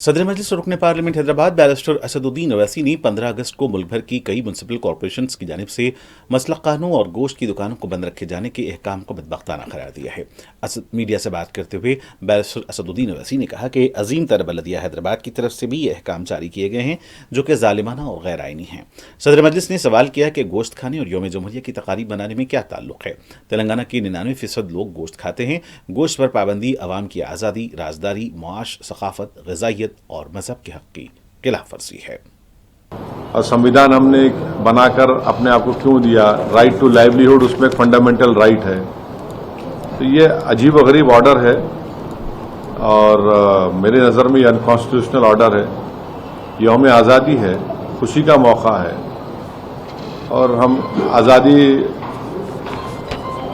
सदर मजलिस रुकन parliament Hyderabad barrister Asaduddin Owaisi ने 15 अगस्त को मुल्क भर की कई म्यूनसिपल कॉरपोरेशंस की जानिब से मसलखानों और गोश्त की दुकानों को बंद रखे जाने के अहकाम को बदबख्ताना करार दिया है। मीडिया से बात करते हुए बैरिस्टर असदुद्दीन ओवैसी ने कहा कि अजीम तर बल्दिया हैदराबाद की तरफ से भी ये अहकाम जारी किए गए हैं जो कि जालिमाना और गैर आइनी हैं। सदर मजलिस ने सवाल किया कि गोश्त खाने और यौम जमहूरिया की तकारीब बनाने में क्या ताल्लुक है। तेलंगाना के 99% लोग गोश्त खाते हैं। गोश्त पर पाबंदी अवाम की आज़ादी, राजदारी, मुआश, सकाफत, ग़िज़ाइयत और मजहब के हक की खिलाफ वर्जी है। और संविधान हमने बनाकर अपने आप को क्यों दिया, राइट टू लाइवलीहुड उसमें एक फंडामेंटल राइट है। तो ये अजीब व गरीब ऑर्डर है और मेरे नज़र में ये अनकॉन्स्टिट्यूशनल ऑर्डर है। यौम आज़ादी है, खुशी का मौका है और हम आज़ादी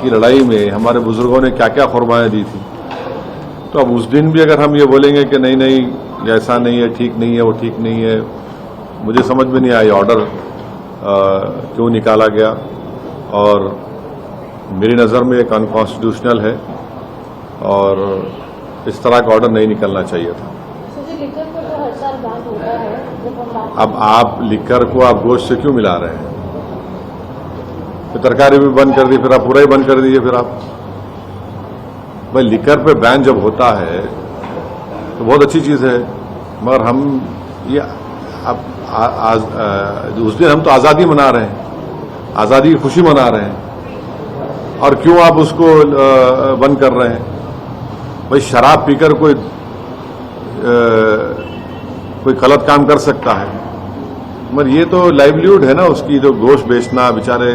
की लड़ाई में हमारे बुजुर्गों ने क्या क्या कुर्बानियां दी थी। तो अब उस दिन भी अगर हम ये बोलेंगे कि नहीं नहीं ऐसा नहीं है, ठीक नहीं है, वो ठीक नहीं है, मुझे समझ में नहीं आया ऑर्डर क्यों निकाला गया और मेरी नज़र में एक अनकॉन्स्टिट्यूशनल है और इस तरह का ऑर्डर नहीं निकलना चाहिए था। अब आप लिकर को आप गोश्त से क्यों मिला रहे हैं? फिर तरकारी भी बंद कर दी, फिर आप पूरा ही बंद कर दीजिए। फिर आप भाई लिकर पे बैन जब होता है तो बहुत अच्छी चीज़ है, मगर हम ये अब उस दिन हम तो आज़ादी मना रहे हैं, आज़ादी की खुशी मना रहे हैं और क्यों आप उसको बंद कर रहे हैं? भाई शराब पीकर कोई गलत काम कर सकता है, मगर ये तो लाइवलीहुड है ना उसकी, जो गोश्त बेचना बेचारे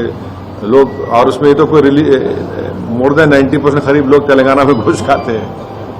लोग, और उसमें ये तो कोई मोर देन 90% करीब लोग तेलंगाना में गोश्त खाते हैं।